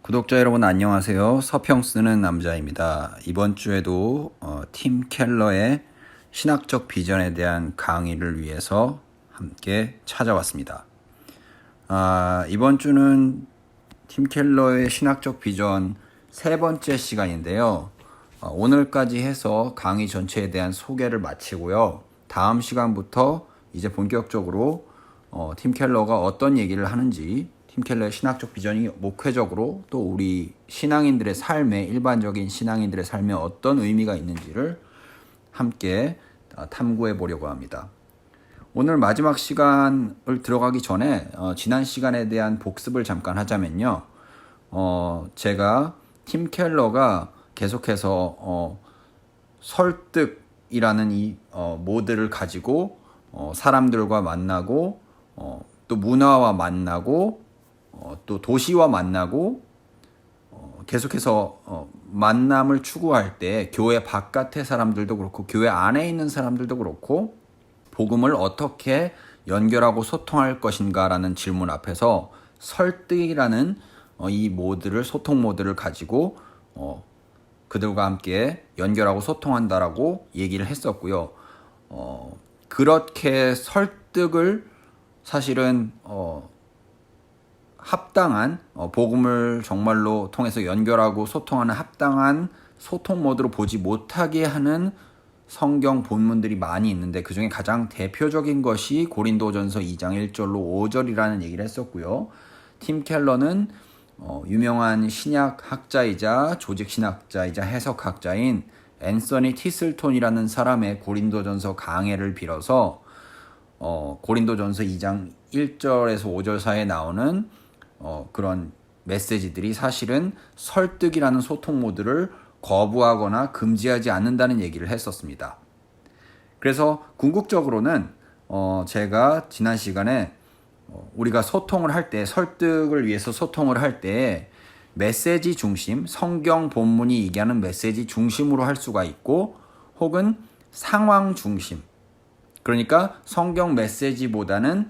구독자 여러분 안녕하세요. 서평 쓰는 남자입니다. 이번 주에도 팀 켈러의 신학적 비전에 대한 강의를 위해서 함께 찾아왔습니다. 이번 주는 팀 켈러의 신학적 비전 세 번째 시간인데요. 오늘까지 해서 강의 전체에 대한 소개를 마치고요. 다음 시간부터 이제 본격적으로 팀 켈러가 어떤 얘기를 하는지, 팀 켈러의 신학적 비전이 목회적으로 또 우리 신앙인들의 삶에, 일반적인 신앙인들의 삶에 어떤 의미가 있는지를 함께 탐구해 보려고 합니다. 오늘 마지막 시간을 들어가기 전에 지난 시간에 대한 복습을 잠깐 하자면요. 제가 팀 켈러가 계속해서 설득이라는 이 모드를 가지고 사람들과 만나고 또 문화와 만나고 또 도시와 만나고 계속해서 만남을 추구할 때 교회 바깥의 사람들도 그렇고 교회 안에 있는 사람들도 그렇고 복음을 어떻게 연결하고 소통할 것인가라는 질문 앞에서 설득이라는 이 모드를, 소통 모드를 가지고 그들과 함께 연결하고 소통한다라고 얘기를 했었고요. 그렇게 설득을 사실은 합당한 복음을 정말로 통해서 연결하고 소통하는 합당한 소통 모드로 보지 못하게 하는 성경 본문들이 많이 있는데 그 중에 가장 대표적인 것이 고린도전서 2장 1절로 5절이라는 얘기를 했었고요. 팀 켈러는 유명한 신약 학자이자 조직 신학자이자 해석학자인 앤서니 티슬톤이라는 사람의 고린도전서 강해를 빌어서 고린도전서 2장 1절에서 5절 사이에 나오는 그런 메시지들이 사실은 설득이라는 소통 모드를 거부하거나 금지하지 않는다는 얘기를 했었습니다. 그래서 궁극적으로는 제가 지난 시간에 우리가 소통을 할 때, 설득을 위해서 소통을 할 때 메시지 중심, 성경 본문이 얘기하는 메시지 중심으로 할 수가 있고 혹은 상황 중심, 그러니까 성경 메시지보다는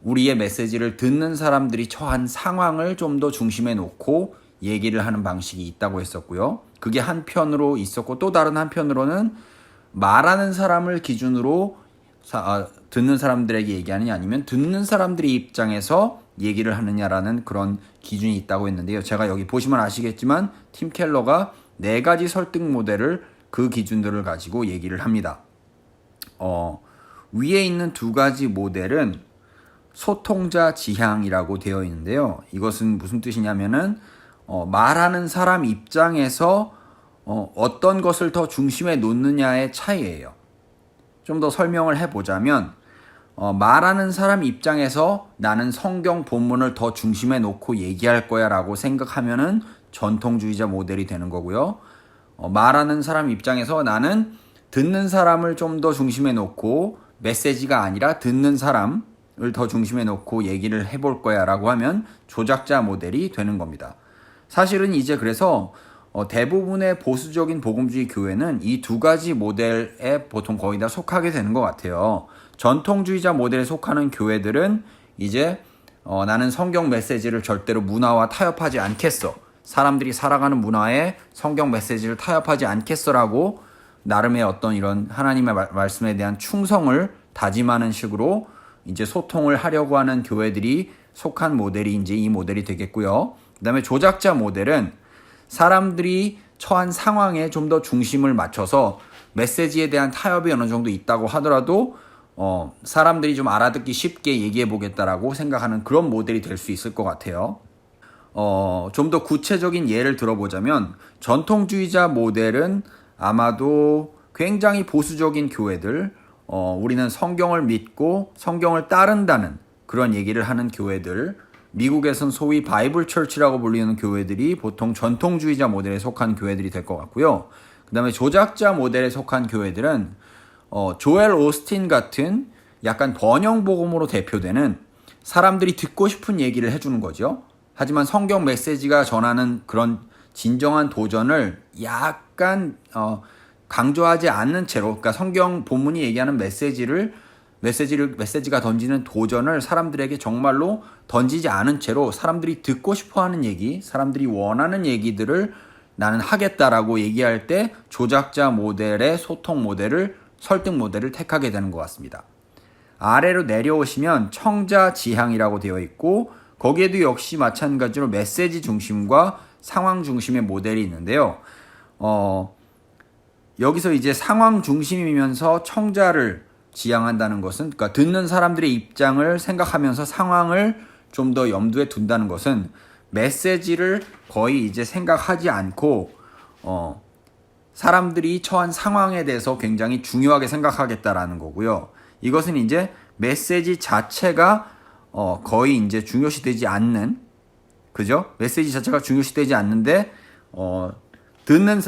우리의 메시지를 듣는 사람들이 처한 상황을 좀 더 중심에 놓고 얘기를 하는 방식이 있다고 했었고요. 그게 한편으로 있었고 또 다른 한편으로는 말하는 사람을 기준으로 듣는 사람들에게 얘기하느냐 아니면 듣는 사람들의 입장에서 얘기를 하느냐라는 그런 기준이 있다고 했는데요. 제가 여기 보시면 아시겠지만 팀 켈러가 4가지 설득 모델을 그 기준들을 가지고 얘기를 합니다. 위에 있는 2가지 모델은 소통자 지향이라고 되어 있는데요. 이것은 무슨 뜻이냐면은 말하는 사람 입장에서 어떤 것을 더 중심에 놓느냐의 차이예요. 좀 더 설명을 해보자면 말하는 사람 입장에서 나는 성경 본문을 더 중심에 놓고 얘기할 거야 라고 생각하면은 전통주의자 모델이 되는 거고요. 말하는 사람 입장에서 나는 듣는 사람을 좀 더 중심에 놓고 메시지가 아니라 듣는 사람을 더 중심에 놓고 얘기를 해볼 거야 라고 하면 조작자 모델이 되는 겁니다. 사실은 이제 그래서 대부분의 보수적인 복음주의 교회는 이 2가지 모델에 보통 거의 다 속하게 되는 것 같아요. 전통주의자 모델에 속하는 교회들은 이제 나는 성경 메시지를 절대로 문화와 타협하지 않겠어. 사람들이 살아가는 문화에 성경 메시지를 타협하지 않겠어라고 나름의 어떤 이런 하나님의 말씀에 대한 충성을 다짐하는 식으로 이제 소통을 하려고 하는 교회들이 속한 모델이 이제 이 모델이 되겠고요. 그 다음에 조작자 모델은 사람들이 처한 상황에 좀 더 중심을 맞춰서 메시지에 대한 타협이 어느 정도 있다고 하더라도 사람들이 좀 알아듣기 쉽게 얘기해 보겠다라고 생각하는 그런 모델이 될 수 있을 것 같아요. 좀 더 구체적인 예를 들어보자면 전통주의자 모델은 아마도 굉장히 보수적인 교회들, 우리는 성경을 믿고 성경을 따른다는 그런 얘기를 하는 교회들, 미국에선 소위 바이블 처치라고 불리는 교회들이 보통 전통주의자 모델에 속한 교회들이 될 것 같고요. 그 다음에 조작자 모델에 속한 교회들은 조엘 오스틴 같은 약간 번영복음으로 대표되는 사람들이 듣고 싶은 얘기를 해주는 거죠. 하지만 성경 메시지가 전하는 그런 진정한 도전을 약간 강조하지 않는 채로, 그러니까 성경 본문이 얘기하는 메시지를 메시지가 던지는 도전을 사람들에게 정말로 던지지 않은 채로 사람들이 듣고 싶어 하는 얘기, 사람들이 원하는 얘기들을 나는 하겠다라고 얘기할 때 조작자 모델의 소통 모델을, 설득 모델을 택하게 되는 것 같습니다. 아래로 내려오시면 청자 지향이라고 되어 있고 거기에도 역시 마찬가지로 메시지 중심과 상황 중심의 모델이 있는데요. 여기서 이제 상황 중심이면서 청자를 지향한다는 것은, 그러니까 듣는 사람들의 입장을 생각하면서 상황을 좀 더 염두에 둔다는 것은 메시지를 거의 이제 생각하지 않고 사람들이 처한 상황에 대해서 굉장히 중요하게 생각하겠다라는 거고요. 이것은 이제 메시지 자체가 거의 이제 중요시되지 않는, 그죠? 메시지 자체가 중요시되지 않는데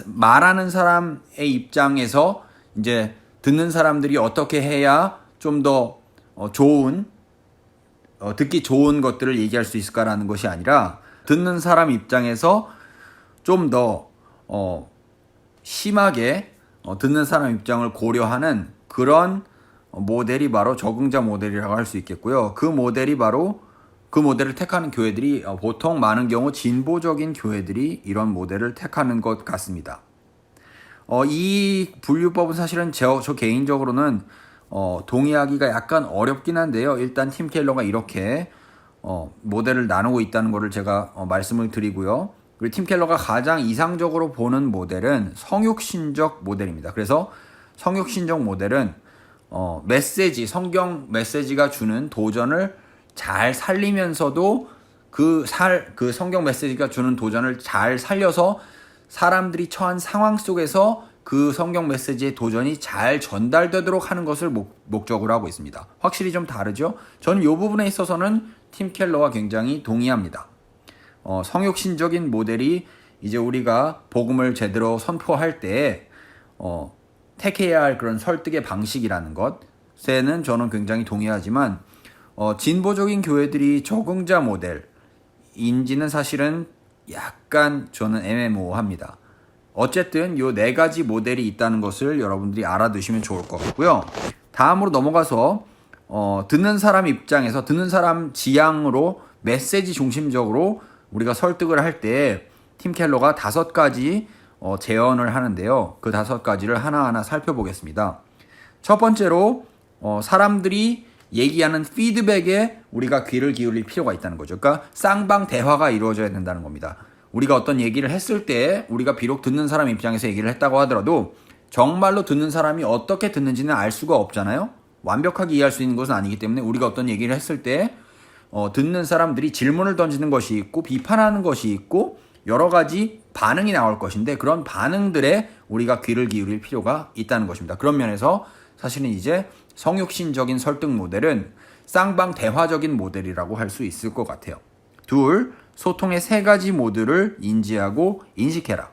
말하는 사람의 입장에서 이제 듣는 사람들이 어떻게 해야 좀 더 좋은, 듣기 좋은 것들을 얘기할 수 있을까라는 것이 아니라 듣는 사람 입장에서 좀 더 심하게 듣는 사람 입장을 고려하는 그런 모델이 바로 적응자 모델이라고 할 수 있겠고요. 그 모델을 택하는 교회들이 보통 많은 경우 진보적인 교회들이 이런 모델을 택하는 것 같습니다. 이 분류법은 사실은 저 개인적으로는 동의하기가 약간 어렵긴 한데요. 일단 팀 켈러가 이렇게 모델을 나누고 있다는 것을 제가 말씀을 드리고요. 그리고 팀 켈러가 가장 이상적으로 보는 모델은 성육신적 모델입니다. 그래서 성육신적 모델은 성경 메시지가 주는 도전을 잘 살리면서도 그 성경 메시지가 주는 도전을 잘 살려서 사람들이 처한 상황 속에서 그 성경 메시지의 도전이 잘 전달되도록 하는 것을 목적으로 하고 있습니다. 확실히 좀 다르죠? 저는 이 부분에 있어서는 팀 켈러와 굉장히 동의합니다. 성육신적인 모델이 이제 우리가 복음을 제대로 선포할 때 택해야 할 그런 설득의 방식이라는 것에는 저는 굉장히 동의하지만 진보적인 교회들이 적응자 모델인지는 사실은 약간 저는 애매모호합니다. 어쨌든 요 4가지 모델이 있다는 것을 여러분들이 알아두시면 좋을 것 같고요. 다음으로 넘어가서 듣는 사람 입장에서 듣는 사람 지향으로 메시지 중심적으로 우리가 설득을 할 때 팀 켈러가 5가지 제언을 하는데요. 그 5가지를 하나하나 살펴보겠습니다. 첫 번째로 사람들이 얘기하는 피드백에 우리가 귀를 기울일 필요가 있다는 거죠. 그러니까 쌍방 대화가 이루어져야 된다는 겁니다. 우리가 어떤 얘기를 했을 때 우리가 비록 듣는 사람 입장에서 얘기를 했다고 하더라도 정말로 듣는 사람이 어떻게 듣는지는 알 수가 없잖아요. 완벽하게 이해할 수 있는 것은 아니기 때문에 우리가 어떤 얘기를 했을 때 듣는 사람들이 질문을 던지는 것이 있고 비판하는 것이 있고 여러 가지 반응이 나올 것인데 그런 반응들에 우리가 귀를 기울일 필요가 있다는 것입니다. 그런 면에서 사실은 이제 성육신적인 설득 모델은 쌍방 대화적인 모델이라고 할 수 있을 것 같아요. 둘, 소통의 3가지 모드를 인지하고 인식해라.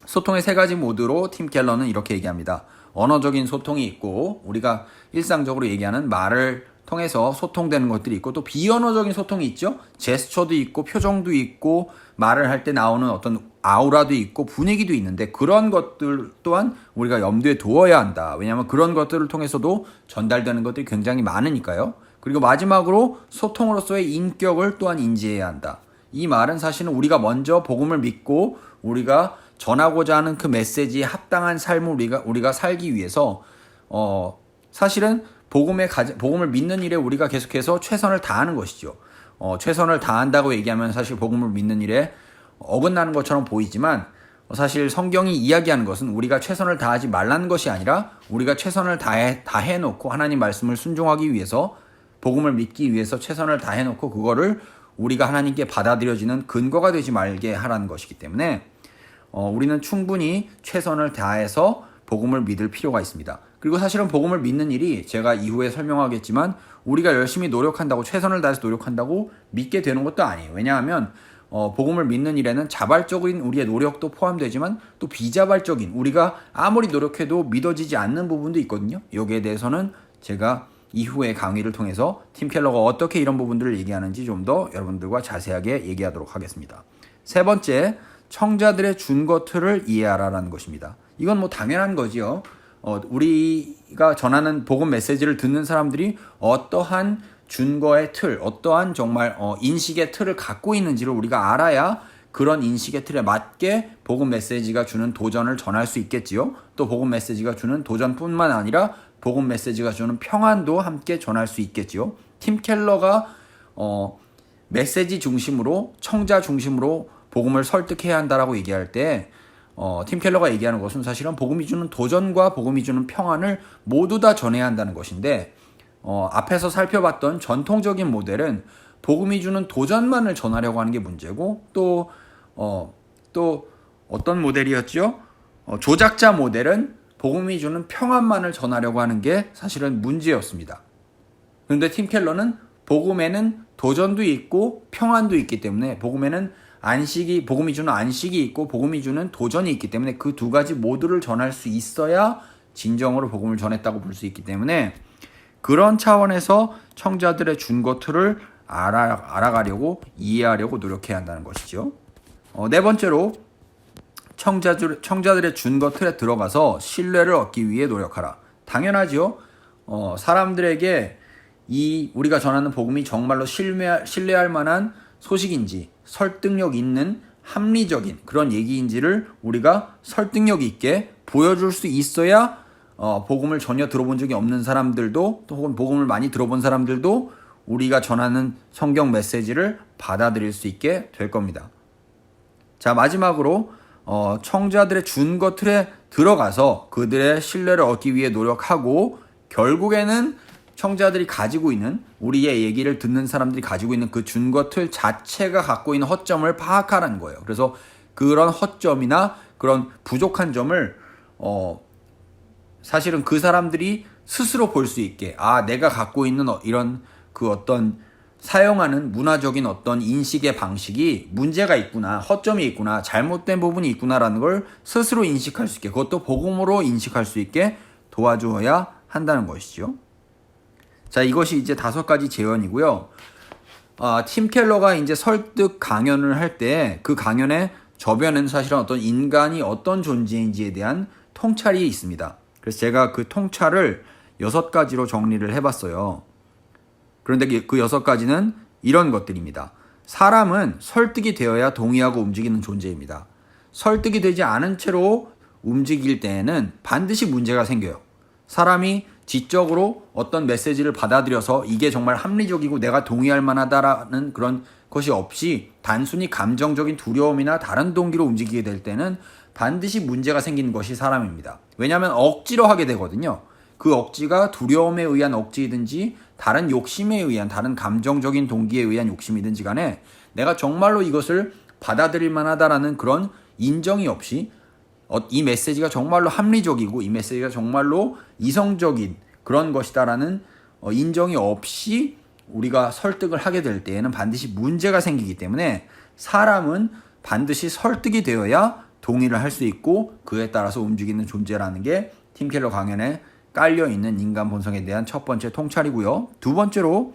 소통의 3가지 모드로 팀 켈러는 이렇게 얘기합니다. 언어적인 소통이 있고 우리가 일상적으로 얘기하는 말을 통해서 소통되는 것들이 있고 또 비언어적인 소통이 있죠. 제스처도 있고 표정도 있고 말을 할 때 나오는 어떤 아우라도 있고 분위기도 있는데 그런 것들 또한 우리가 염두에 두어야 한다. 왜냐하면 그런 것들을 통해서도 전달되는 것들이 굉장히 많으니까요. 그리고 마지막으로 소통으로서의 인격을 또한 인지해야 한다. 이 말은 사실은 우리가 먼저 복음을 믿고 우리가 전하고자 하는 그 메시지에 합당한 삶을 우리가 살기 위해서 사실은 복음을 믿는 일에 우리가 계속해서 최선을 다하는 것이죠. 최선을 다한다고 얘기하면 사실 복음을 믿는 일에 어긋나는 것처럼 보이지만 사실 성경이 이야기하는 것은 우리가 최선을 다하지 말라는 것이 아니라 우리가 최선을 다해놓고 하나님 말씀을 순종하기 위해서 복음을 믿기 위해서 최선을 다해놓고 그거를 우리가 하나님께 받아들여지는 근거가 되지 말게 하라는 것이기 때문에 우리는 충분히 최선을 다해서 복음을 믿을 필요가 있습니다. 그리고 사실은 복음을 믿는 일이 제가 이후에 설명하겠지만 우리가 열심히 노력한다고 최선을 다해서 노력한다고 믿게 되는 것도 아니에요. 왜냐하면 복음을 믿는 일에는 자발적인 우리의 노력도 포함되지만 또 비자발적인 우리가 아무리 노력해도 믿어지지 않는 부분도 있거든요. 여기에 대해서는 제가 이후의 강의를 통해서 팀 켈러가 어떻게 이런 부분들을 얘기하는지 좀 더 여러분들과 자세하게 얘기하도록 하겠습니다. 세 번째, 청자들의 준 것들을 이해하라라는 것입니다. 이건 뭐 당연한 거지요. 우리가 전하는 복음 메시지를 듣는 사람들이 어떠한 준거의 틀, 어떠한 정말 인식의 틀을 갖고 있는지를 우리가 알아야 그런 인식의 틀에 맞게 복음 메시지가 주는 도전을 전할 수 있겠지요. 또 복음 메시지가 주는 도전뿐만 아니라 복음 메시지가 주는 평안도 함께 전할 수 있겠지요. 팀 켈러가 메시지 중심으로, 청자 중심으로 복음을 설득해야 한다라고 얘기할 때 팀 켈러가 얘기하는 것은 사실은 복음이 주는 도전과 복음이 주는 평안을 모두 다 전해야 한다는 것인데, 앞에서 살펴봤던 전통적인 모델은 복음이 주는 도전만을 전하려고 하는 게 문제고, 또 어떤 모델이었죠? 조작자 모델은 복음이 주는 평안만을 전하려고 하는 게 사실은 문제였습니다. 그런데 팀 켈러는 복음에는 도전도 있고 평안도 있기 때문에, 복음에는 복음이 주는 안식이 있고 복음이 주는 도전이 있기 때문에 그 두 가지 모두를 전할 수 있어야 진정으로 복음을 전했다고 볼 수 있기 때문에, 그런 차원에서 청자들의 준거 틀을 알아가려고, 이해하려고 노력해야 한다는 것이죠. 네 번째로, 청자들의 준거 틀에 들어가서 신뢰를 얻기 위해 노력하라. 당연하죠. 사람들에게 우리가 전하는 복음이 정말로 신뢰할 만한 소식인지, 설득력 있는 합리적인 그런 얘기인지를 우리가 설득력 있게 보여줄 수 있어야 복음을 전혀 들어본 적이 없는 사람들도, 또 혹은 복음을 많이 들어본 사람들도 우리가 전하는 성경 메시지를 받아들일 수 있게 될 겁니다. 자, 마지막으로 청자들의 준거 틀에 들어가서 그들의 신뢰를 얻기 위해 노력하고, 결국에는 청자들이 가지고 있는, 우리의 얘기를 듣는 사람들이 가지고 있는 그 준거 틀 자체가 갖고 있는 허점을 파악하라는 거예요. 그래서 그런 허점이나 그런 부족한 점을 사실은 그 사람들이 스스로 볼 수 있게, 내가 갖고 있는 이런 그 어떤 사용하는 문화적인 어떤 인식의 방식이 문제가 있구나, 허점이 있구나, 잘못된 부분이 있구나라는 걸 스스로 인식할 수 있게, 그것도 복음으로 인식할 수 있게 도와줘야 한다는 것이죠. 자, 이것이 이제 5가지 제언이고요. 팀 켈러가 이제 설득 강연을 할 때 그 강연의 저변에는 사실은 어떤 인간이 어떤 존재인지에 대한 통찰이 있습니다. 그래서 제가 그 통찰을 6가지로 정리를 해봤어요. 그런데 그 6가지는 이런 것들입니다. 사람은 설득이 되어야 동의하고 움직이는 존재입니다. 설득이 되지 않은 채로 움직일 때에는 반드시 문제가 생겨요. 사람이 지적으로 어떤 메시지를 받아들여서 이게 정말 합리적이고 내가 동의할 만하다라는 그런 것이 없이 단순히 감정적인 두려움이나 다른 동기로 움직이게 될 때는 반드시 문제가 생기는 것이 사람입니다. 왜냐하면 억지로 하게 되거든요. 그 억지가 두려움에 의한 억지이든지 다른 욕심에 의한, 다른 감정적인 동기에 의한 욕심이든지 간에 내가 정말로 이것을 받아들일 만하다라는 그런 인정이 없이, 이 메시지가 정말로 합리적이고 이 메시지가 정말로 이성적인 그런 것이다라는 인정이 없이 우리가 설득을 하게 될 때에는 반드시 문제가 생기기 때문에, 사람은 반드시 설득이 되어야 동의를 할 수 있고 그에 따라서 움직이는 존재라는 게 팀 켈러 강연에 깔려있는 인간 본성에 대한 첫 번째 통찰이고요. 두 번째로,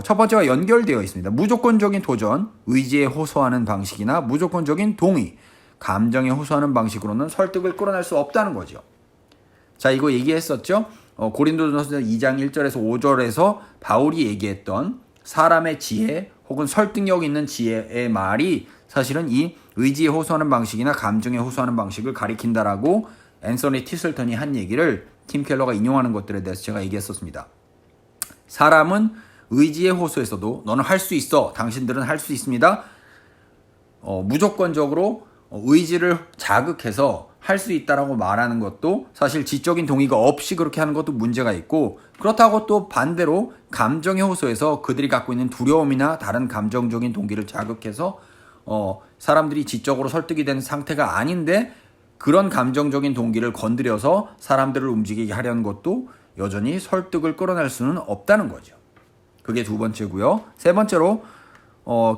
첫 번째와 연결되어 있습니다. 무조건적인 도전, 의지에 호소하는 방식이나 무조건적인 동의, 감정에 호소하는 방식으로는 설득을 끌어낼 수 없다는 거죠. 자, 이거 얘기했었죠? 고린도전서 2장 1절에서 5절에서 바울이 얘기했던 사람의 지혜 혹은 설득력 있는 지혜의 말이 사실은 이 의지에 호소하는 방식이나 감정에 호소하는 방식을 가리킨다라고 앤서니 티슬턴이 한 얘기를 팀 켈러가 인용하는 것들에 대해서 제가 얘기했었습니다. 사람은 의지에 호소해서도 너는 할 수 있어, 당신들은 할 수 있습니다, 무조건적으로 의지를 자극해서 할 수 있다라고 말하는 것도 사실 지적인 동의가 없이 그렇게 하는 것도 문제가 있고, 그렇다고 또 반대로 감정에 호소해서 그들이 갖고 있는 두려움이나 다른 감정적인 동기를 자극해서 사람들이 지적으로 설득이 되는 상태가 아닌데 그런 감정적인 동기를 건드려서 사람들을 움직이게 하려는 것도 여전히 설득을 끌어낼 수는 없다는 거죠. 그게 두 번째고요. 세 번째로,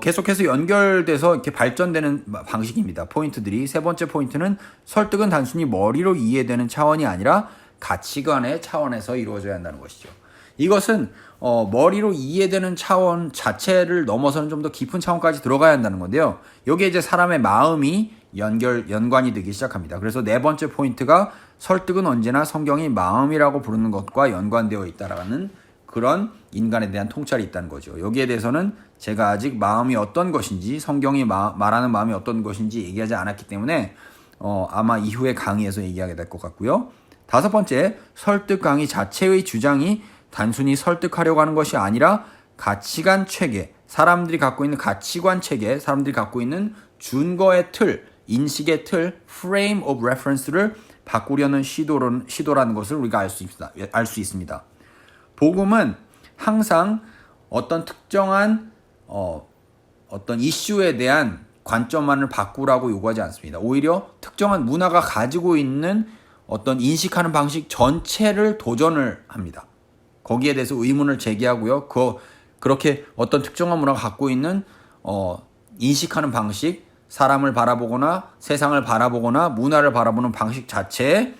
계속해서 연결돼서 이렇게 발전되는 방식입니다. 포인트들이. 세 번째 포인트는 설득은 단순히 머리로 이해되는 차원이 아니라 가치관의 차원에서 이루어져야 한다는 것이죠. 이것은 머리로 이해되는 차원 자체를 넘어서는 좀 더 깊은 차원까지 들어가야 한다는 건데요. 여기에 이제 사람의 마음이 연관이 되기 시작합니다. 그래서 네 번째 포인트가 설득은 언제나 성경이 마음이라고 부르는 것과 연관되어 있다라는 그런 인간에 대한 통찰이 있다는 거죠. 여기에 대해서는 제가 아직 마음이 어떤 것인지, 성경이 말하는 마음이 어떤 것인지 얘기하지 않았기 때문에 아마 이후에 강의에서 얘기하게 될 것 같고요. 다섯 번째, 설득 강의 자체의 주장이 단순히 설득하려고 하는 것이 아니라 가치관 체계, 사람들이 갖고 있는 가치관 체계, 사람들이 갖고 있는 준거의 틀, 인식의 틀, frame of reference를 바꾸려는 시도라는 것을 우리가 알 수 있습니다. 복음은 항상 어떤 특정한 어떤 이슈에 대한 관점만을 바꾸라고 요구하지 않습니다. 오히려 특정한 문화가 가지고 있는 어떤 인식하는 방식 전체를 도전을 합니다. 거기에 대해서 의문을 제기하고요. 그렇게 어떤 특정한 문화가 갖고 있는 인식하는 방식, 사람을 바라보거나 세상을 바라보거나 문화를 바라보는 방식 자체에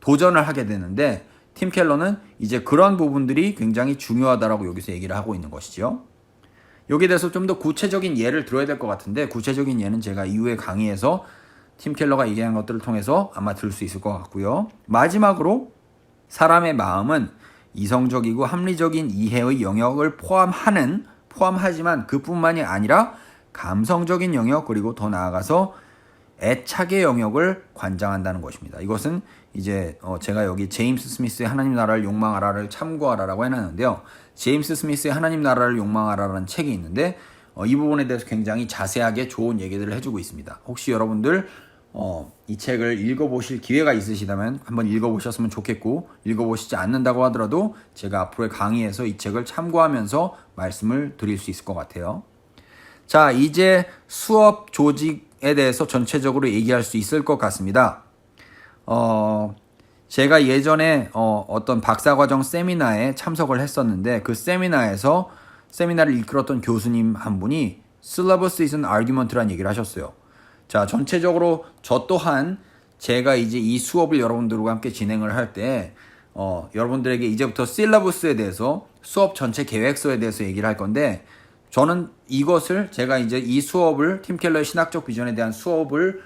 도전을 하게 되는데 팀 켈러는 이제 그런 부분들이 굉장히 중요하다라고 여기서 얘기를 하고 있는 것이죠. 여기에 대해서 좀 더 구체적인 예를 들어야 될 것 같은데 구체적인 예는 제가 이후에 강의에서 팀 켈러가 얘기한 것들을 통해서 아마 들을 수 있을 것 같고요. 마지막으로 사람의 마음은 이성적이고 합리적인 이해의 영역을 포함하지만 그뿐만이 아니라 감성적인 영역 그리고 더 나아가서 애착의 영역을 관장한다는 것입니다. 이것은 이제 제가 여기 제임스 스미스의 하나님 나라를 욕망하라를 참고하라라고 해놨는데요. 제임스 스미스의 하나님 나라를 욕망하라라는 책이 있는데 이 부분에 대해서 굉장히 자세하게 좋은 얘기들을 해주고 있습니다. 혹시 여러분들 이 책을 읽어보실 기회가 있으시다면 한번 읽어보셨으면 좋겠고 읽어보시지 않는다고 하더라도 제가 앞으로의 강의에서 이 책을 참고하면서 말씀을 드릴 수 있을 것 같아요. 자, 이제 수업 조직에 대해서 전체적으로 얘기할 수 있을 것 같습니다. 제가 예전에 어떤 박사과정 세미나에 참석을 했었는데 그 세미나를 이끌었던 교수님 한 분이 Syllabus is an argument라는 얘기를 하셨어요. 자, 전체적으로 저 또한 제가 이제 이 수업을 여러분들과 함께 진행을 할 때 여러분들에게 이제부터 실러버스에 대해서 수업 전체 계획서에 대해서 얘기를 할 건데 저는 이것을 제가 이제 이 수업을 팀 켈러의 신학적 비전에 대한 수업을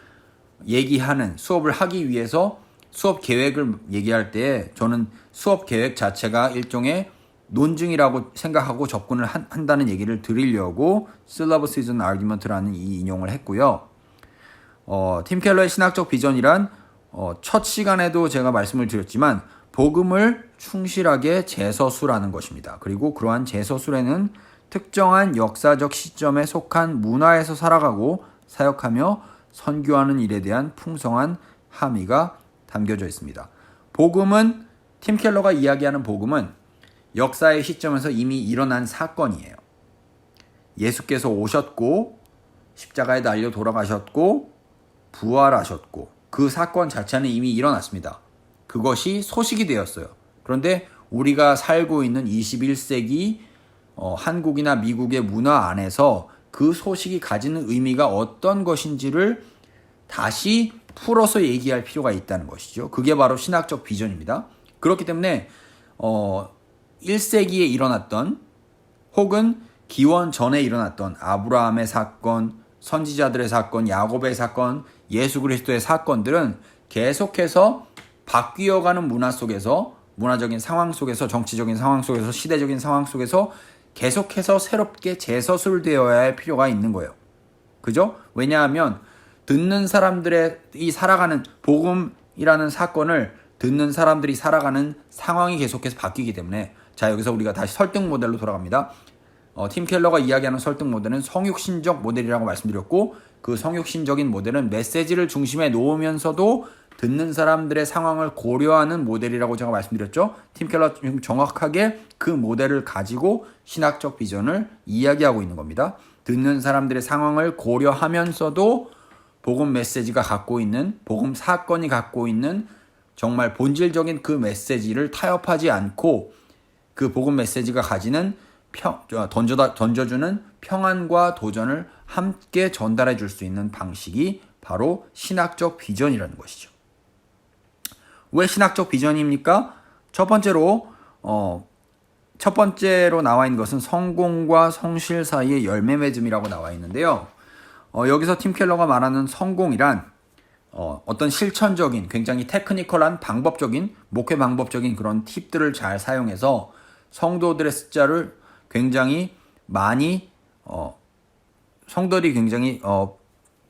하기 위해서 수업 계획을 얘기할 때 저는 수업 계획 자체가 일종의 논증이라고 생각하고 접근을 한다는 얘기를 드리려고 Syllabus is an argument라는 이 인용을 했고요. 팀 켈러의 신학적 비전이란 첫 시간에도 제가 말씀을 드렸지만 복음을 충실하게 재서술하는 것입니다. 그리고 그러한 재서술에는 특정한 역사적 시점에 속한 문화에서 살아가고 사역하며 선교하는 일에 대한 풍성한 함의가 담겨져 있습니다. 복음은 팀 켈러가 이야기하는 복음은 역사의 시점에서 이미 일어난 사건이에요. 예수께서 오셨고 십자가에 달려 돌아가셨고 부활하셨고 그 사건 자체는 이미 일어났습니다. 그것이 소식이 되었어요. 그런데 우리가 살고 있는 21세기 한국이나 미국의 문화 안에서 그 소식이 가지는 의미가 어떤 것인지를 다시 풀어서 얘기할 필요가 있다는 것이죠. 그게 바로 신학적 비전입니다. 그렇기 때문에 1세기에 일어났던 혹은 기원 전에 일어났던 아브라함의 사건, 선지자들의 사건, 야곱의 사건, 예수 그리스도의 사건들은 계속해서 바뀌어가는 문화 속에서 문화적인 상황 속에서 정치적인 상황 속에서 시대적인 상황 속에서 계속해서 새롭게 재서술되어야 할 필요가 있는 거예요. 그죠? 왜냐하면 듣는 사람들이 살아가는 복음이라는 사건을 듣는 사람들이 살아가는 상황이 계속해서 바뀌기 때문에 자 여기서 우리가 다시 설득 모델로 돌아갑니다. 팀 켈러가 이야기하는 설득 모델은 성육신적 모델이라고 말씀드렸고 그 성육신적인 모델은 메시지를 중심에 놓으면서도 듣는 사람들의 상황을 고려하는 모델이라고 제가 말씀드렸죠. 팀 켈러 지금 정확하게 그 모델을 가지고 신학적 비전을 이야기하고 있는 겁니다. 듣는 사람들의 상황을 고려하면서도 복음 메시지가 갖고 있는 복음 사건이 갖고 있는 정말 본질적인 그 메시지를 타협하지 않고 그 복음 메시지가 가지는 던져주는 평안과 도전을 함께 전달해 줄 수 있는 방식이 바로 신학적 비전이라는 것이죠. 왜 신학적 비전입니까? 첫 번째로 나와 있는 것은 성공과 성실 사이의 열매 맺음이라고 나와 있는데요. 여기서 팀 켈러가 말하는 성공이란 어떤 실천적인 굉장히 테크니컬한 방법적인 목회 방법적인 그런 팁들을 잘 사용해서 성도들의 숫자를 굉장히 많이 성도들이 굉장히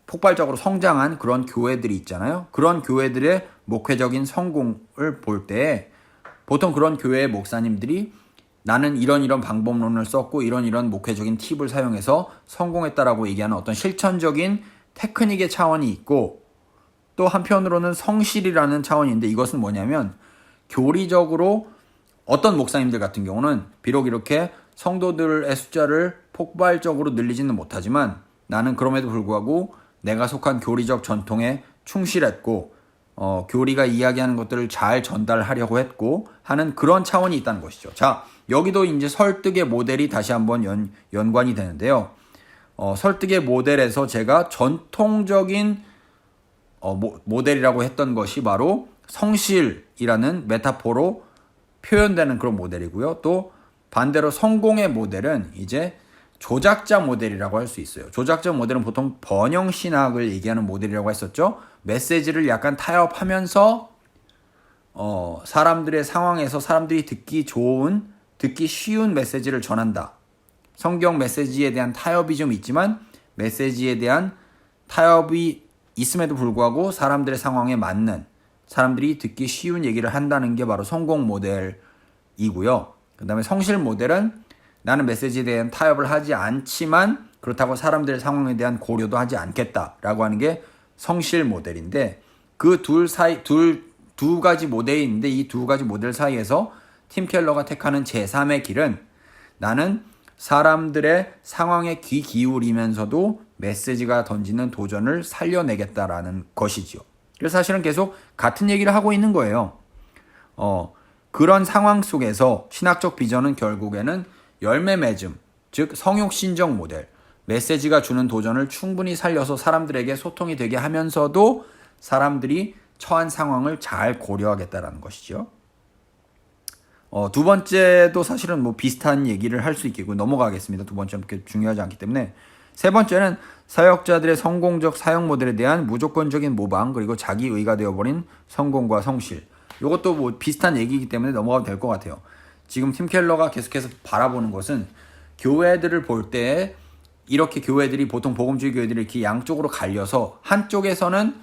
폭발적으로 성장한 그런 교회들이 있잖아요. 그런 교회들의 목회적인 성공을 볼 때 보통 그런 교회의 목사님들이 나는 이런 방법론을 썼고 이런 목회적인 팁을 사용해서 성공했다라고 얘기하는 어떤 실천적인 테크닉의 차원이 있고 또 한편으로는 성실이라는 차원인데 이것은 뭐냐면 교리적으로 어떤 목사님들 같은 경우는 비록 이렇게 성도들의 숫자를 폭발적으로 늘리지는 못하지만 나는 그럼에도 불구하고 내가 속한 교리적 전통에 충실했고 교리가 이야기하는 것들을 잘 전달하려고 했고 하는 그런 차원이 있다는 것이죠. 자, 여기도 이제 설득의 모델이 다시 한번 연관이 되는데요. 설득의 모델에서 제가 전통적인 모델이라고 했던 것이 바로 성실이라는 메타포로 표현되는 그런 모델이고요. 또 반대로 성공의 모델은 이제 조작자 모델이라고 할 수 있어요. 조작자 모델은 보통 번영 신학을 얘기하는 모델이라고 했었죠. 메시지를 약간 타협하면서 사람들의 상황에서 사람들이 듣기 좋은, 듣기 쉬운 메시지를 전한다. 성경 메시지에 대한 타협이 좀 있지만 메시지에 대한 타협이 있음에도 불구하고 사람들의 상황에 맞는, 사람들이 듣기 쉬운 얘기를 한다는 게 바로 성공 모델이고요. 그 다음에 성실 모델은 나는 메시지에 대한 타협을 하지 않지만 그렇다고 사람들의 상황에 대한 고려도 하지 않겠다라고 하는 게 성실 모델인데 그 두 가지 모델이 있는데 이 두 가지 모델 사이에서 팀 켈러가 택하는 제3의 길은 나는 사람들의 상황에 귀 기울이면서도 메시지가 던지는 도전을 살려내겠다라는 것이지요. 그래서 사실은 계속 같은 얘기를 하고 있는 거예요. 그런 상황 속에서 신학적 비전은 결국에는 열매 맺음, 즉 성욕 신정 모델, 메시지가 주는 도전을 충분히 살려서 사람들에게 소통이 되게 하면서도 사람들이 처한 상황을 잘 고려하겠다라는 것이죠. 두 번째도 사실은 뭐 비슷한 얘기를 할 수 있겠고 넘어가겠습니다. 두 번째는 그렇게 중요하지 않기 때문에. 세 번째는 사역자들의 성공적 사역 모델에 대한 무조건적인 모방 그리고 자기 의가 되어버린 성공과 성실. 이것도 뭐 비슷한 얘기이기 때문에 넘어가도 될 것 같아요. 지금 팀 켈러가 계속해서 바라보는 것은 교회들을 볼 때 이렇게 교회들이 보통 복음주의 교회들이 이렇게 양쪽으로 갈려서 한쪽에서는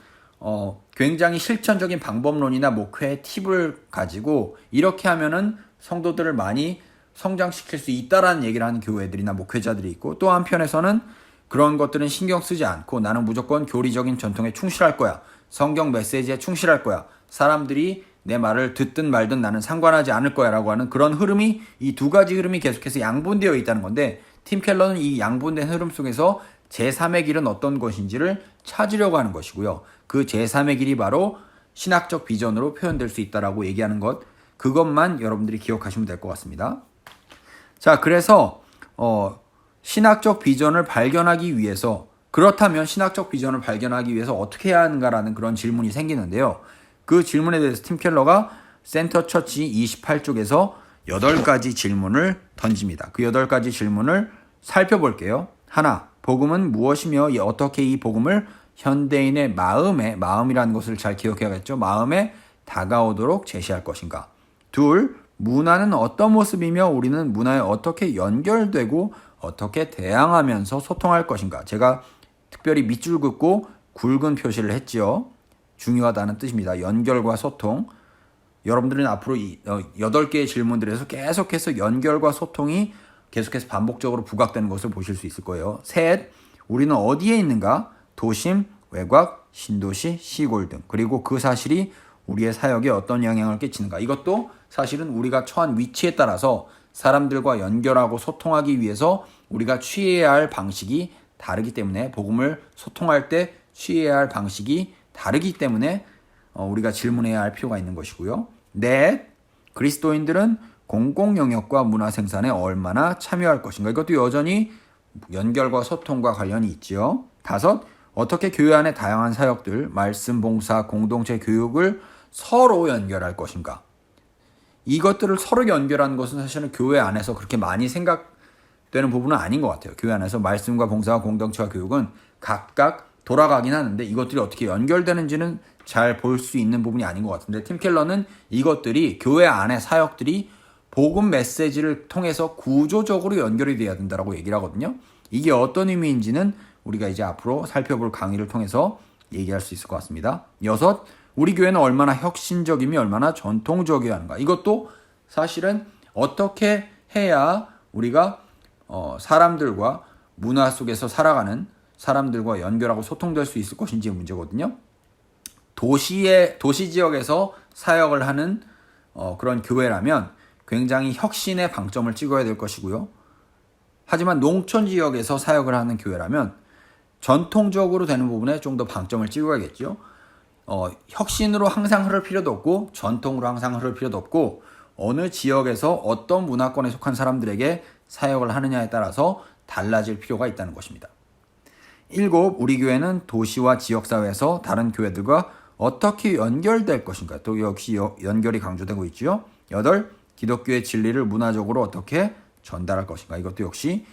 굉장히 실천적인 방법론이나 목회의 팁을 가지고 이렇게 하면은 성도들을 많이 성장시킬 수 있다라는 얘기를 하는 교회들이나 목회자들이 있고 또 한편에서는 그런 것들은 신경 쓰지 않고 나는 무조건 교리적인 전통에 충실할 거야. 성경 메시지에 충실할 거야. 사람들이 내 말을 듣든 말든 나는 상관하지 않을 거야 라고 하는 그런 흐름이 이 두 가지 흐름이 계속해서 양분되어 있다는 건데 팀 켈러는 이 양분된 흐름 속에서 제3의 길은 어떤 것인지를 찾으려고 하는 것이고요. 그 제3의 길이 바로 신학적 비전으로 표현될 수 있다라고 얘기하는 것, 그것만 여러분들이 기억하시면 될 것 같습니다. 자, 그래서 신학적 비전을 발견하기 위해서, 그렇다면 신학적 비전을 발견하기 위해서 어떻게 해야 하는가라는 그런 질문이 생기는데요. 그 질문에 대해서 팀 켈러가 센터 처치 28쪽에서 8가지 질문을 던집니다. 그 8가지 질문을 살펴볼게요. 하나, 복음은 무엇이며 어떻게 이 복음을 현대인의 마음이라는 것을 잘 기억해야겠죠. 마음에 다가오도록 제시할 것인가. 둘, 문화는 어떤 모습이며 우리는 문화에 어떻게 연결되고 어떻게 대항하면서 소통할 것인가. 제가 특별히 밑줄 긋고 굵은 표시를 했지요. 중요하다는 뜻입니다. 연결과 소통. 여러분들은 앞으로 8개의 질문들에서 계속해서 연결과 소통이 계속해서 반복적으로 부각되는 것을 보실 수 있을 거예요. 셋, 우리는 어디에 있는가? 도심, 외곽, 신도시, 시골 등. 그리고 그 사실이 우리의 사역에 어떤 영향을 끼치는가. 이것도 사실은 우리가 처한 위치에 따라서 사람들과 연결하고 소통하기 위해서 우리가 취해야 할 방식이 다르기 때문에 복음을 소통할 때 취해야 할 방식이 다르기 때문에 우리가 질문해야 할 필요가 있는 것이고요. 넷, 그리스도인들은 공공 영역과 문화 생산에 얼마나 참여할 것인가. 이것도 여전히 연결과 소통과 관련이 있지요. 다섯, 어떻게 교회 안의 다양한 사역들, 말씀, 봉사, 공동체 교육을 서로 연결할 것인가. 이것들을 서로 연결하는 것은 사실은 교회 안에서 그렇게 많이 생각되는 부분은 아닌 것 같아요. 교회 안에서 말씀과 봉사와 공동체와 교육은 각각 돌아가긴 하는데 이것들이 어떻게 연결되는지는 잘 볼 수 있는 부분이 아닌 것 같은데, 팀 켈러는 이것들이 교회 안의 사역들이 복음 메시지를 통해서 구조적으로 연결이 돼야 된다고 얘기를 하거든요. 이게 어떤 의미인지는 우리가 이제 앞으로 살펴볼 강의를 통해서 얘기할 수 있을 것 같습니다. 6, 우리 교회는 얼마나 혁신적이며 얼마나 전통적이어야 하는가. 이것도 사실은 어떻게 해야 우리가 사람들과 문화 속에서 살아가는 사람들과 연결하고 소통될 수 있을 것인지의 문제거든요. 도시 지역에서 사역을 하는 그런 교회라면 굉장히 혁신의 방점을 찍어야 될 것이고요. 하지만 농촌 지역에서 사역을 하는 교회라면 전통적으로 되는 부분에 좀 더 방점을 찍어야겠죠. 혁신으로 항상 흐를 필요도 없고 전통으로 항상 흐를 필요도 없고, 어느 지역에서 어떤 문화권에 속한 사람들에게 사역을 하느냐에 따라서 달라질 필요가 있다는 것입니다. 7, 우리 교회는 도시와 지역사회에서 다른 교회들과 어떻게 연결될 것인가. 또 역시 연결이 강조되고 있죠. 8, 기독교의 진리를 문화적으로 어떻게 전달할 것인가. 이것도 역시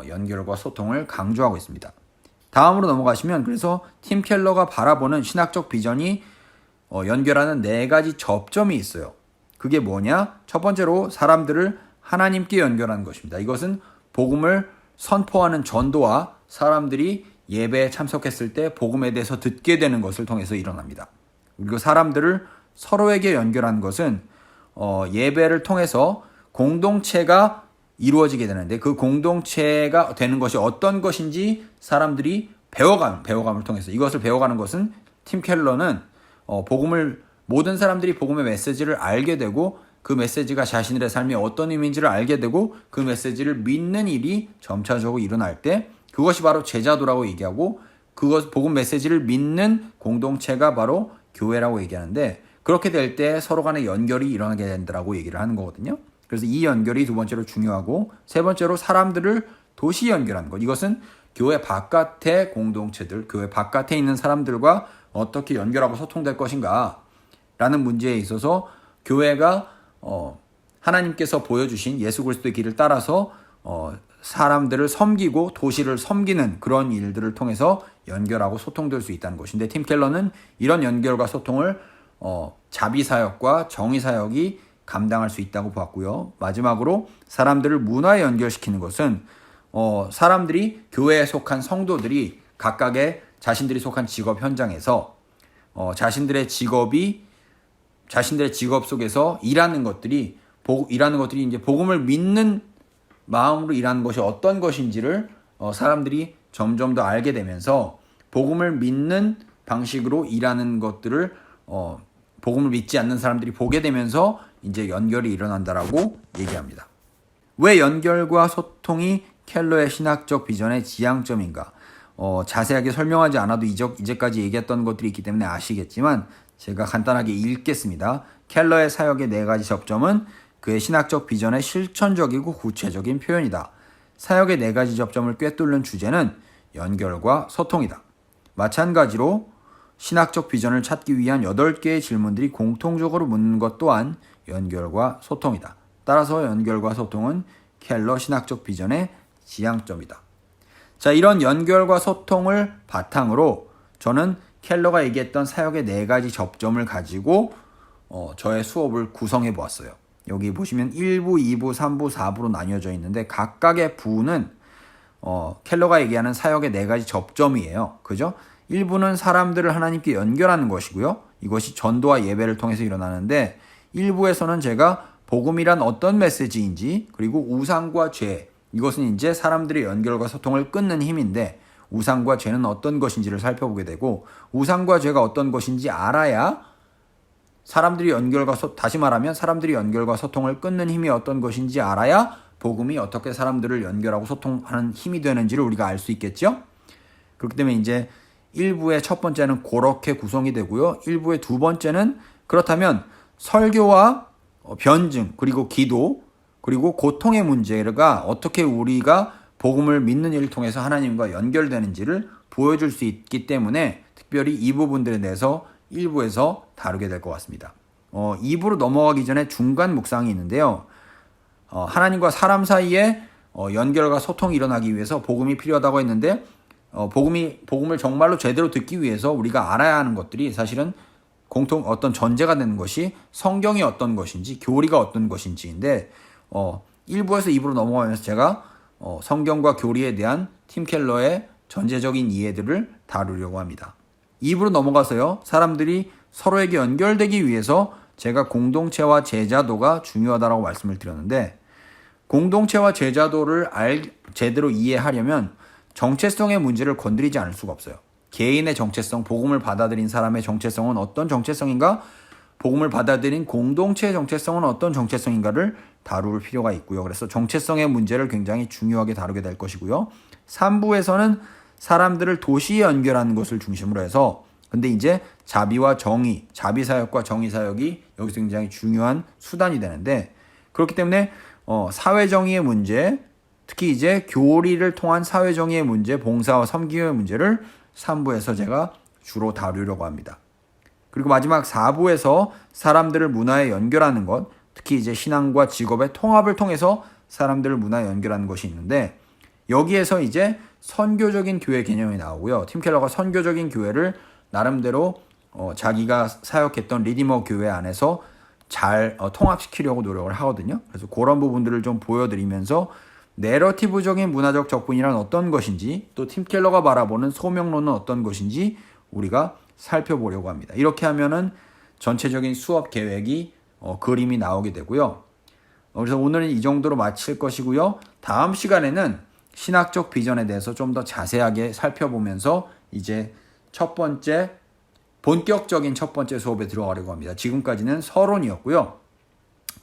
연결과 소통을 강조하고 있습니다. 다음으로 넘어가시면, 그래서 팀 켈러가 바라보는 신학적 비전이 연결하는 4가지 접점이 있어요. 그게 뭐냐? 첫 번째로 사람들을 하나님께 연결하는 것입니다. 이것은 복음을 선포하는 전도와 사람들이 예배에 참석했을 때 복음에 대해서 듣게 되는 것을 통해서 일어납니다. 그리고 사람들을 서로에게 연결하는 것은 예배를 통해서 공동체가 이루어지게 되는데, 그 공동체가 되는 것이 어떤 것인지 사람들이 배워감을 통해서, 이것을 배워가는 것은 팀 켈러는 모든 사람들이 복음의 메시지를 알게 되고, 그 메시지가 자신들의 삶에 어떤 의미인지를 알게 되고, 그 메시지를 믿는 일이 점차적으로 일어날 때 그것이 바로 제자도라고 얘기하고, 그것 복음 메시지를 믿는 공동체가 바로 교회라고 얘기하는데, 그렇게 될 때 서로 간의 연결이 일어나게 된다고 얘기를 하는 거거든요. 그래서 이 연결이 두 번째로 중요하고, 세 번째로 사람들을 도시 연결하는 것. 이것은 교회 바깥의 공동체들, 교회 바깥에 있는 사람들과 어떻게 연결하고 소통될 것인가 라는 문제에 있어서 교회가 하나님께서 보여주신 예수 그리스도의 길을 따라서 사람들을 섬기고 도시를 섬기는 그런 일들을 통해서 연결하고 소통될 수 있다는 것인데, 팀 켈러는 이런 연결과 소통을 자비사역과 정의사역이 감당할 수 있다고 보았고요. 마지막으로 사람들을 문화에 연결시키는 것은 사람들이 교회에 속한 성도들이 각각의 자신들이 속한 직업 현장에서 자신들의 직업 속에서 일하는 것들이 이제 복음을 믿는 마음으로 일하는 것이 어떤 것인지를 사람들이 점점 더 알게 되면서 복음을 믿는 방식으로 일하는 것들을 복음을 믿지 않는 사람들이 보게 되면서 이제 연결이 일어난다라고 얘기합니다. 왜 연결과 소통이 켈러의 신학적 비전의 지향점인가? 자세하게 설명하지 않아도 이제까지 얘기했던 것들이 있기 때문에 아시겠지만 제가 간단하게 읽겠습니다. 켈러의 사역의 4가지 접점은 그의 신학적 비전의 실천적이고 구체적인 표현이다. 사역의 4가지 접점을 꿰뚫는 주제는 연결과 소통이다. 마찬가지로 신학적 비전을 찾기 위한 8개의 질문들이 공통적으로 묻는 것 또한 연결과 소통이다. 따라서 연결과 소통은 켈러 신학적 비전의 지향점이다. 자, 이런 연결과 소통을 바탕으로 저는 켈러가 얘기했던 사역의 4가지 접점을 가지고 저의 수업을 구성해 보았어요. 여기 보시면 1부, 2부, 3부, 4부로 나뉘어져 있는데 각각의 부는 켈러가 얘기하는 사역의 4가지 접점이에요. 그죠? 1부는 사람들을 하나님께 연결하는 것이고요. 이것이 전도와 예배를 통해서 일어나는데, 1부에서는 제가 복음이란 어떤 메시지인지, 그리고 우상과 죄, 이것은 이제 사람들의 연결과 소통을 끊는 힘인데 우상과 죄는 어떤 것인지를 살펴보게 되고, 우상과 죄가 어떤 것인지 알아야 사람들이 다시 말하면 사람들이 연결과 소통을 끊는 힘이 어떤 것인지 알아야 복음이 어떻게 사람들을 연결하고 소통하는 힘이 되는지를 우리가 알 수 있겠죠? 그렇기 때문에 이제 1부의 첫 번째는 그렇게 구성이 되고요. 1부의 두 번째는 그렇다면 설교와 변증, 그리고 기도, 그리고 고통의 문제가 어떻게 우리가 복음을 믿는 일을 통해서 하나님과 연결되는지를 보여줄 수 있기 때문에 특별히 이 부분들에 대해서 1부에서 다루게 될 것 같습니다. 2부로 넘어가기 전에 중간 묵상이 있는데요. 하나님과 사람 사이에 연결과 소통이 일어나기 위해서 복음이 필요하다고 했는데 복음을 정말로 제대로 듣기 위해서 우리가 알아야 하는 것들이 사실은 공통 어떤 전제가 되는 것이 성경이 어떤 것인지 교리가 어떤 것인지인데 1부에서 2부로 넘어가면서 제가 성경과 교리에 대한 팀 켈러의 전제적인 이해들을 다루려고 합니다. 2부로 넘어가서요. 사람들이 서로에게 연결되기 위해서 제가 공동체와 제자도가 중요하다고 말씀을 드렸는데 공동체와 제자도를 제대로 이해하려면 정체성의 문제를 건드리지 않을 수가 없어요. 개인의 정체성, 복음을 받아들인 사람의 정체성은 어떤 정체성인가? 복음을 받아들인 공동체의 정체성은 어떤 정체성인가를 다룰 필요가 있고요. 그래서 정체성의 문제를 굉장히 중요하게 다루게 될 것이고요. 3부에서는 사람들을 도시에 연결하는 것을 중심으로 해서 근데 이제 자비와 정의, 자비사역과 정의사역이 여기서 굉장히 중요한 수단이 되는데 그렇기 때문에 사회정의의 문제, 특히 이제 교리를 통한 사회정의의 문제, 봉사와 섬김의 문제를 3부에서 제가 주로 다루려고 합니다. 그리고 마지막 4부에서 사람들을 문화에 연결하는 것, 특히 이제 신앙과 직업의 통합을 통해서 사람들을 문화에 연결하는 것이 있는데 여기에서 이제 선교적인 교회 개념이 나오고요. 팀 켈러가 선교적인 교회를 나름대로 자기가 사역했던 리디머 교회 안에서 잘 통합시키려고 노력을 하거든요. 그래서 그런 부분들을 좀 보여드리면서 내러티브적인 문화적 적분이란 어떤 것인지 또 팀 켈러가 바라보는 소명론은 어떤 것인지 우리가 살펴보려고 합니다. 이렇게 하면은 전체적인 수업 계획이 그림이 나오게 되고요. 그래서 오늘은 이 정도로 마칠 것이고요. 다음 시간에는 신학적 비전에 대해서 좀 더 자세하게 살펴보면서 이제 본격적인 첫 번째 수업에 들어가려고 합니다. 지금까지는 서론이었고요.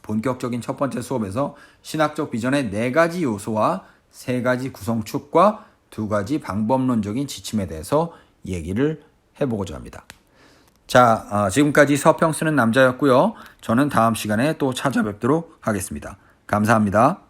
본격적인 첫 번째 수업에서 신학적 비전의 4가지 요소와 3가지 구성축과 2가지 방법론적인 지침에 대해서 얘기를 해보고자 합니다. 자, 지금까지 서평 쓰는 남자였고요. 저는 다음 시간에 또 찾아뵙도록 하겠습니다. 감사합니다.